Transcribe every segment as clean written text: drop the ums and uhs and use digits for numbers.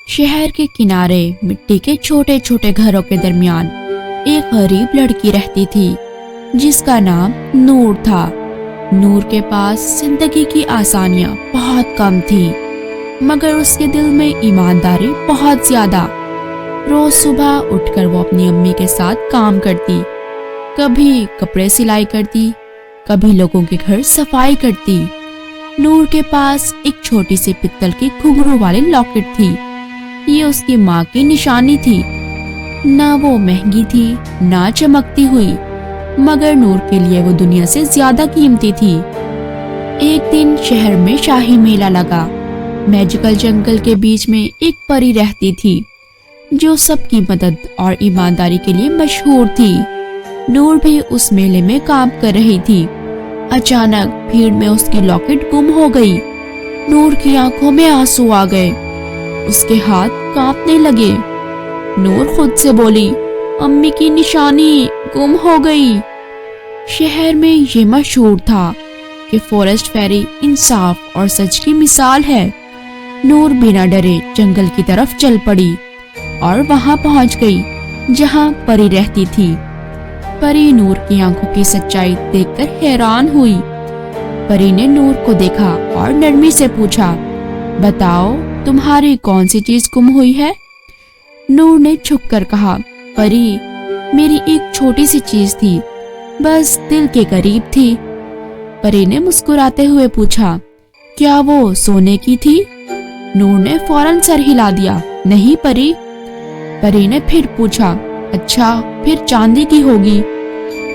शहर के किनारे मिट्टी के छोटे छोटे घरों के दरमियान एक गरीब लड़की रहती थी जिसका नाम नूर था। नूर के पास जिंदगी की आसानियां बहुत कम थी, मगर उसके दिल में ईमानदारी बहुत ज्यादा। रोज सुबह उठकर वो अपनी अम्मी के साथ काम करती, कभी कपड़े सिलाई करती, कभी लोगों के घर सफाई करती। नूर के पास एक छोटी सी पित्तल की घुंघरू वाली लॉकेट थी। ये उसकी माँ की निशानी थी। ना वो महंगी थी ना चमकती हुई, मगर नूर के लिए वो दुनिया से ज्यादा कीमती थी। एक दिन शहर में शाही मेला लगा। मैजिकल जंगल के बीच में एक परी रहती थी जो सबकी मदद और ईमानदारी के लिए मशहूर थी। नूर भी उस मेले में काम कर रही थी। अचानक भीड़ में उसकी लॉकेट गुम हो गई। नूर की आंखों में आंसू आ गए, उसके हाथ कांपने लगे। नूर खुद से बोली, अम्मी की निशानी गुम हो गई। शहर में ये मशहूर था कि फॉरेस्ट फेरी इंसाफ और सच की मिसाल है। नूर बिना डरे जंगल की तरफ चल पड़ी और वहां पहुंच गई जहां परी रहती थी। परी नूर की आंखों की सच्चाई देखकर हैरान हुई। परी ने नूर को देखा और नरमी से पूछा, बताओ तुम्हारी कौन सी चीज गुम हुई है? नूर ने झुककर कहा, परी मेरी एक छोटी सी चीज थी, बस दिल के करीब थी। परी ने मुस्कुराते हुए पूछा, क्या वो सोने की थी? नूर ने फौरन सर हिला दिया, नहीं परी। परी ने फिर पूछा, अच्छा फिर चांदी की होगी।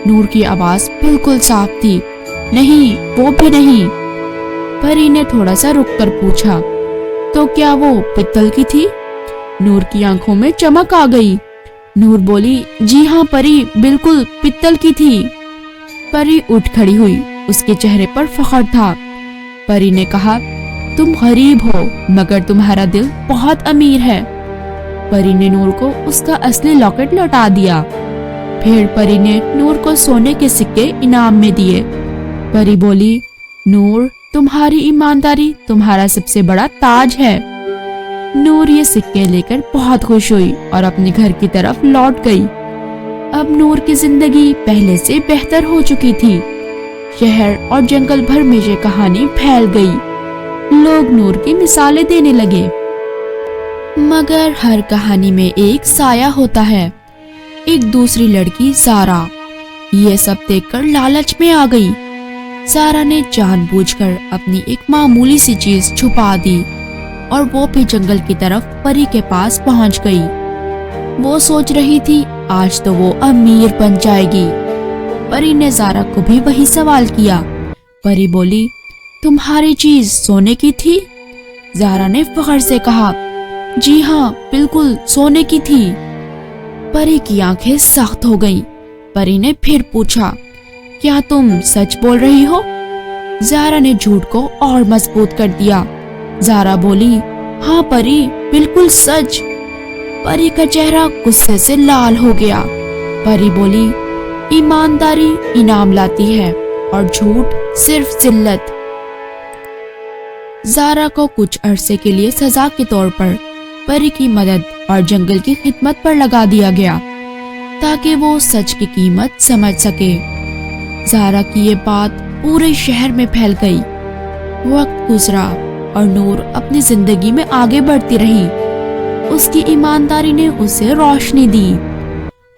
नूर की आवाज बिल्कुल साफ थी, नहीं वो भी नहीं। परी ने थोड़ा सा रुककर पूछा, तो क्या वो पित्तल की थी? नूर की आंखों में चमक आ गई। नूर बोली, जी हाँ परी, बिल्कुल पित्तल की थी। परी उठ खड़ी हुई, उसके चेहरे पर फख्र था। परी ने कहा, तुम गरीब हो मगर तुम्हारा दिल बहुत अमीर है। परी ने नूर को उसका असली लॉकेट लौटा दिया। फिर परी ने नूर को सोने के सिक्के इनाम में दिए। परी बोली, नूर तुम्हारी ईमानदारी तुम्हारा सबसे बड़ा ताज है। नूर ये सिक्के लेकर बहुत खुश हुई और अपने घर की तरफ लौट गई। अब नूर की जिंदगी पहले से बेहतर हो चुकी थी। शहर और जंगल भर में ये कहानी फैल गई। लोग नूर की मिसालें देने लगे। मगर हर कहानी में एक साया होता है। एक दूसरी लड़की ज़ारा ये सब देखकर लालच में आ गई। ज़ारा ने जानबूझकर अपनी एक मामूली सी चीज छुपा दी और वो भी जंगल की तरफ परी के पास पहुंच गई। वो सोच रही थी आज तो वो अमीर बन जाएगी। परी ने ज़ारा को भी वही सवाल किया। परी बोली, तुम्हारी चीज सोने की थी? ज़ारा ने फख्र से कहा, जी हाँ बिल्कुल सोने की थी। परी की आंखें सख्त हो गईं। परी ने फिर पूछा, क्या तुम सच बोल रही हो? ज़ारा ने झूठ को और मजबूत कर दिया। ज़ारा बोली, हाँ परी बिल्कुल सच। परी का चेहरा गुस्से से लाल हो गया। परी बोली, ईमानदारी इनाम लाती है और झूठ सिर्फ जिल्लत। ज़ारा को कुछ अरसे के लिए सजा के तौर पर परी की मदद और जंगल की खिदमत पर लगा दिया गया ताकि वो सच की कीमत समझ सके। ज़ारा की ये बात पूरे शहर में फैल गई। वक्त गुजरा और नूर अपनी जिंदगी में आगे बढ़ती रही। उसकी ईमानदारी ने उसे रोशनी दी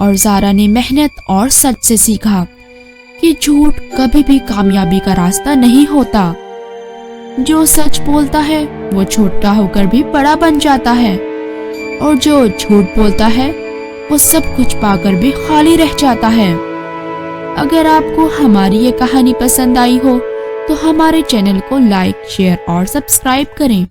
और ज़ारा ने मेहनत और सच से सीखा कि झूठ कभी भी कामयाबी का रास्ता नहीं होता। जो सच बोलता है वो छोटा होकर भी बड़ा बन जाता है, और जो झूठ बोलता है वो सब कुछ पाकर भी खाली रह जाता है। अगर आपको हमारी ये कहानी पसंद आई हो तो हमारे चैनल को लाइक, शेयर और सब्सक्राइब करें।